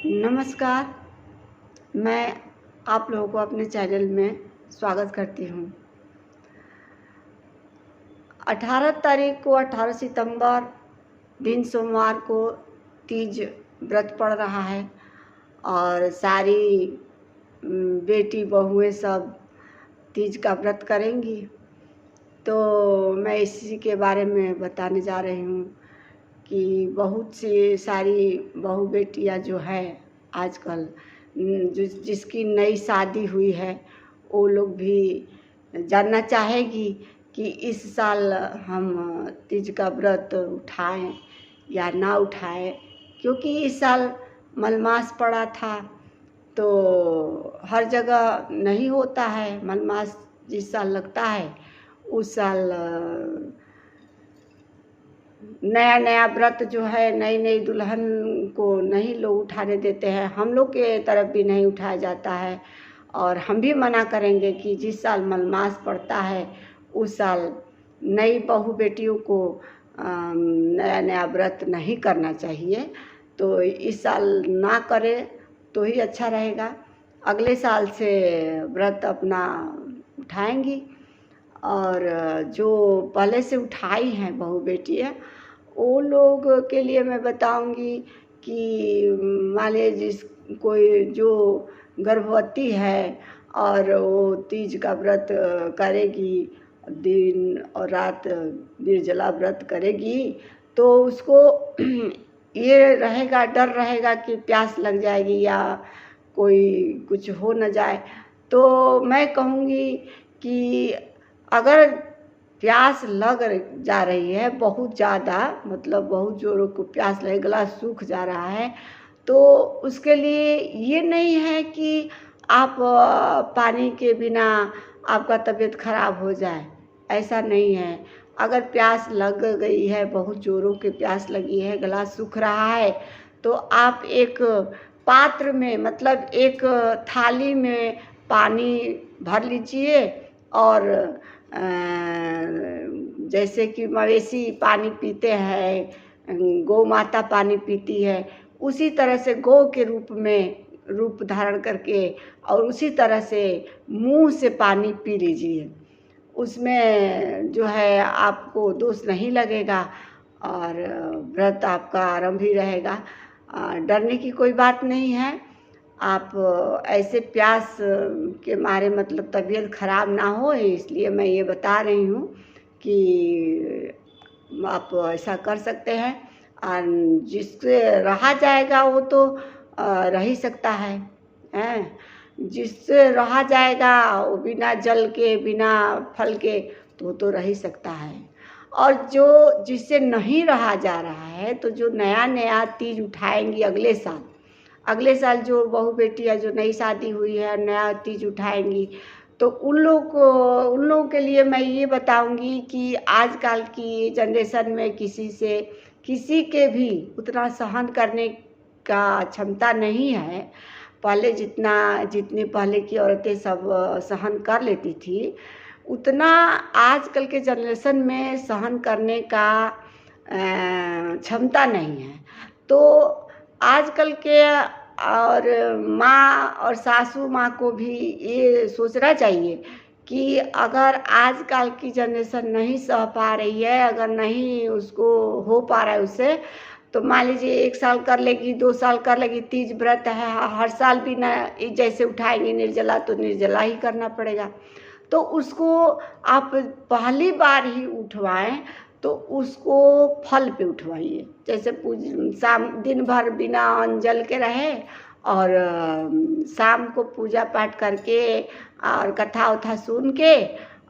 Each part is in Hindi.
नमस्कार। मैं आप लोगों को अपने चैनल में स्वागत करती हूँ। 18 तारीख को 18 सितंबर दिन सोमवार को तीज व्रत पड़ रहा है और सारी बेटी बहुएं सब तीज का व्रत करेंगी। तो मैं इसी के बारे में बताने जा रही हूँ कि बहुत सी सारी बहू बेटियाँ जो है आजकल जिसकी नई शादी हुई है वो लोग भी जानना चाहेगी कि इस साल हम तीज का व्रत उठाएं या ना उठाएं, क्योंकि इस साल मलमास पड़ा था तो हर जगह नहीं होता है। मलमास जिस साल लगता है उस साल नया नया व्रत जो है नई नई दुल्हन को नहीं लोग उठाने देते हैं। हम लोग के तरफ भी नहीं उठाया जाता है और हम भी मना करेंगे कि जिस साल मलमास पड़ता है उस साल नई बहू बेटियों को नया नया व्रत नहीं करना चाहिए। तो इस साल ना करें तो ही अच्छा रहेगा। अगले साल से व्रत अपना उठाएंगी और जो पहले से उठाई हैं बहू बेटियाँ वो लोग के लिए मैं बताऊंगी कि मान लीजिए कोई जो गर्भवती है और वो तीज का व्रत करेगी, दिन और रात निर्जला व्रत करेगी, तो उसको ये रहेगा, डर रहेगा कि प्यास लग जाएगी या कोई कुछ हो न जाए। तो मैं कहूँगी कि अगर प्यास लग जा रही है बहुत ज़्यादा, मतलब बहुत जोरों को प्यास लगे, गला सूख जा रहा है, तो उसके लिए ये नहीं है कि आप पानी के बिना आपका तबीयत खराब हो जाए, ऐसा नहीं है। अगर प्यास लग गई है, बहुत जोरों की प्यास लगी है, गला सूख रहा है, तो आप एक पात्र में, मतलब एक थाली में पानी भर लीजिए और जैसे कि मवेशी पानी पीते हैं, गौ माता पानी पीती है, उसी तरह से गौ के रूप धारण करके और उसी तरह से मुंह से पानी पी लीजिए। उसमें जो है आपको दोष नहीं लगेगा और व्रत आपका आरंभ ही रहेगा। डरने की कोई बात नहीं है। आप ऐसे प्यास के मारे, मतलब तबीयत खराब ना हो, इसलिए मैं ये बता रही हूँ कि आप ऐसा कर सकते हैं। और जिससे रहा जाएगा वो तो रह ही सकता है, जिससे रहा जाएगा वो बिना जल के बिना फल के तो रह ही सकता है। और जो जिससे नहीं रहा जा रहा है, तो जो नया नया तीज उठाएंगी अगले साल जो बहू बेटियाँ जो नई शादी हुई है नया तीज उठाएंगी, तो उन लोगों के लिए मैं ये बताऊंगी कि आजकल की जनरेशन में किसी के भी उतना सहन करने का क्षमता नहीं है। पहले जितनी पहले की औरतें सब सहन कर लेती थी, उतना आजकल के जनरेशन में सहन करने का क्षमता नहीं है। तो आजकल के और माँ और सासू माँ को भी ये सोचना चाहिए कि अगर आजकल की जनरेशन नहीं सह पा रही है, अगर नहीं उसको हो पा रहा है उससे, तो मान लीजिए 1 साल कर लेगी, 2 साल कर लेगी, तीज व्रत है, हर साल भी ना जैसे उठाएंगे निर्जला तो निर्जला ही करना पड़ेगा। तो उसको आप पहली बार ही उठवाएं तो उसको फल पे उठवाइए। जैसे शाम दिन भर बिना अन्न जल के रहे और शाम को पूजा पाठ करके और कथा उथा सुन के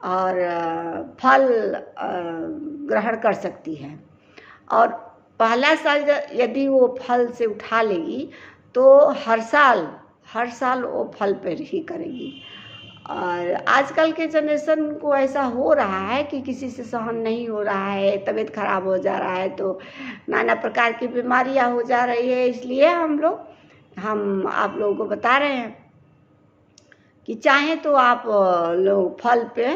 और फल ग्रहण कर सकती है। और पहला साल यदि वो फल से उठा लेगी तो हर साल वो फल पर ही करेगी। और आजकल के जनरेशन को ऐसा हो रहा है कि किसी से सहन नहीं हो रहा है, तबीयत खराब हो जा रहा है, तो नाना प्रकार की बीमारियां हो जा रही है। इसलिए हम आप लोगों को बता रहे हैं कि चाहे तो आप लोग फल पे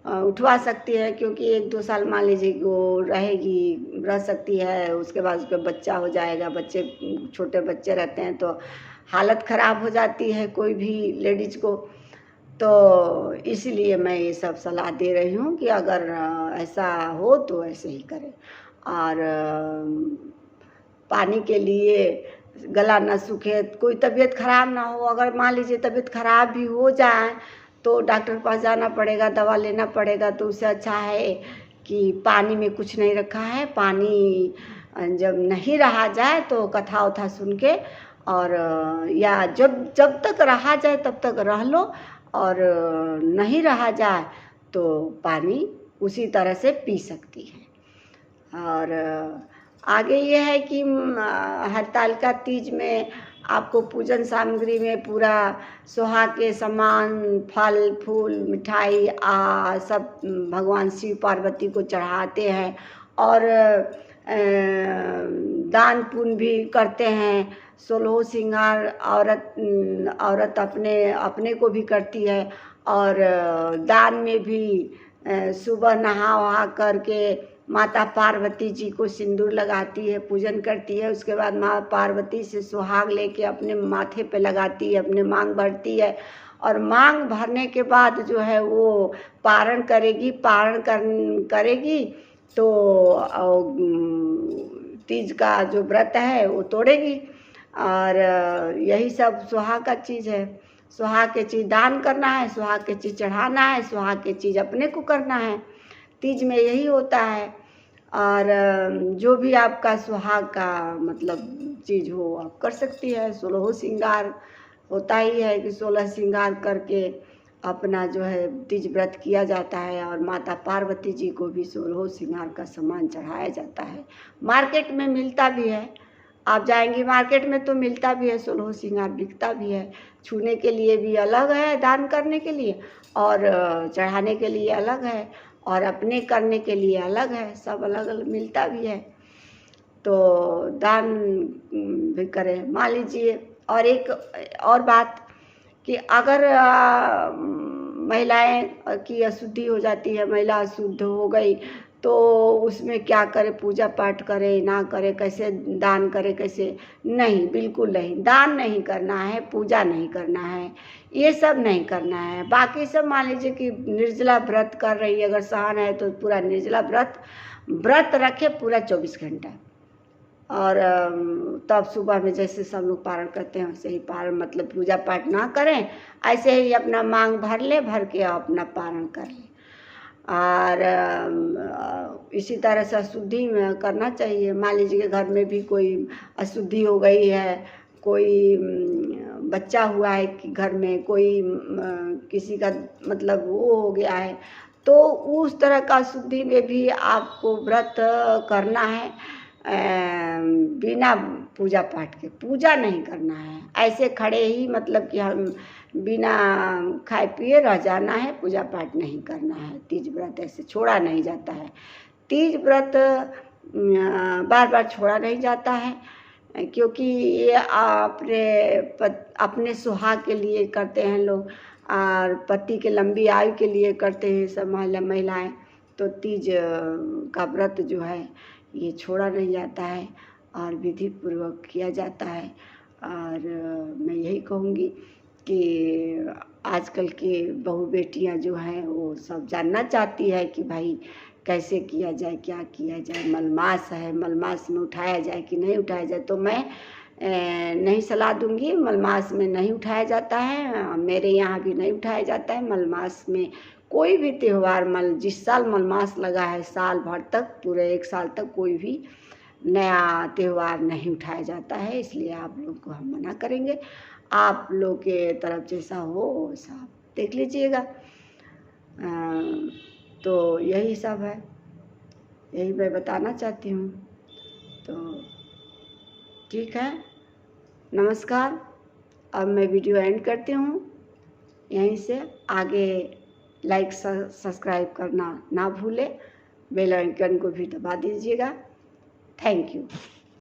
उठवा सकती है, क्योंकि 1-2 साल मान लीजिए वो रहेगी, रह सकती है, उसके बाद उसका बच्चा हो जाएगा। बच्चे, छोटे बच्चे रहते हैं तो हालत ख़राब हो जाती है कोई भी लेडीज़ को। तो इसलिए मैं ये सब सलाह दे रही हूँ कि अगर ऐसा हो तो ऐसे ही करें। और पानी के लिए गला ना सूखे, कोई तबीयत ख़राब ना हो। अगर मान लीजिए तबीयत ख़राब भी हो जाए तो डॉक्टर के पास जाना पड़ेगा, दवा लेना पड़ेगा। तो उससे अच्छा है कि पानी में कुछ नहीं रखा है, पानी जब नहीं रहा जाए तो कथा उथा सुन के, और या जब तक रहा जाए तब तक रह लो, और नहीं रहा जाए तो पानी उसी तरह से पी सकती है। और आगे ये है कि हरतालिका तीज में आपको पूजन सामग्री में पूरा सुहाग के सामान, फल फूल, मिठाई सब भगवान शिव पार्वती को चढ़ाते हैं। और दान पुण्य भी करते हैं। 16 श्रृंगार औरत अपने को भी करती है। और दान में भी सुबह नहा वहा करके माता पार्वती जी को सिंदूर लगाती है, पूजन करती है। उसके बाद माँ पार्वती से सुहाग लेके अपने माथे पे लगाती है, अपने मांग भरती है। और मांग भरने के बाद जो है वो पारण करेगी। करेगी तो तीज का जो व्रत है वो तोड़ेगी। और यही सब सुहाग का चीज़ है। सुहाग के चीज़ दान करना है, सुहाग के चीज़ चढ़ाना है, सुहाग के चीज़ अपने को करना है। तीज में यही होता है। और जो भी आपका सुहाग का मतलब चीज़ हो आप कर सकती है। 16 श्रृंगार होता ही है कि 16 श्रृंगार करके अपना जो है तीज व्रत किया जाता है। और माता पार्वती जी को भी 16 श्रृंगार का सामान चढ़ाया जाता है। मार्केट में मिलता भी है, आप जाएंगी मार्केट में तो मिलता भी है, 16 श्रृंगार बिकता भी है। छूने के लिए भी अलग है, दान करने के लिए, और चढ़ाने के लिए अलग है, और अपने करने के लिए अलग है। सब अलग अलग मिलता भी है। तो दान भी करें। मान लीजिए, और एक और बात कि अगर महिलाएं की अशुद्धि हो जाती है, महिला अशुद्ध हो गई तो उसमें क्या करे, पूजा पाठ करे ना करे, कैसे दान करे, कैसे नहीं, बिल्कुल नहीं, दान नहीं करना है, पूजा नहीं करना है, ये सब नहीं करना है। बाकी सब मान लीजिए कि निर्जला व्रत कर रही है, अगर सहन है तो पूरा निर्जला व्रत रखे पूरा 24 घंटा। और तब सुबह में जैसे सब लोग पारण करते हैं वैसे ही पारण, मतलब पूजा पाठ ना करें, ऐसे ही अपना मांग भर ले, भर के अपना पारण कर ले। और इसी तरह से अशुद्धि करना चाहिए। मान लीजिए घर में भी कोई अशुद्धि हो गई है, कोई बच्चा हुआ है कि घर में कोई किसी का मतलब वो हो गया है, तो उस तरह का अशुद्धि में भी आपको व्रत करना है। बिना पूजा पाठ के पूजा नहीं करना है, ऐसे खड़े ही मतलब कि हम बिना खाए पिए रह जाना है, पूजा पाठ नहीं करना है। तीज व्रत ऐसे छोड़ा नहीं जाता है। तीज व्रत बार बार छोड़ा नहीं जाता है, क्योंकि ये अपने सुहाग के लिए करते हैं लोग, और पति के लंबी आयु के लिए करते हैं सब महिलाएं। तो तीज का व्रत जो है ये छोड़ा नहीं जाता है और विधि पूर्वक किया जाता है। और मैं यही कहूँगी कि आजकल के बहू बेटियां जो हैं वो सब जानना चाहती है कि भाई कैसे किया जाए, क्या किया जाए, मलमास है, मलमास में उठाया जाए कि नहीं उठाया जाए। तो मैं नहीं सलाह दूंगी, मलमास में नहीं उठाया जाता है, मेरे यहाँ भी नहीं उठाया जाता है। मलमास में कोई भी त्यौहार जिस साल मलमास लगा है साल भर तक, पूरे 1 साल तक कोई भी नया त्यौहार नहीं उठाया जाता है। इसलिए आप लोग को हम मना करेंगे। आप लोग के तरफ जैसा हो वैसा आप देख लीजिएगा। तो यही सब है, यही मैं बताना चाहती हूँ। तो ठीक है, नमस्कार। अब मैं वीडियो एंड करती हूँ। यहीं से आगे लाइक सब्सक्राइब करना ना भूलें, बेल आइकन को भी दबा दीजिएगा। Thank you.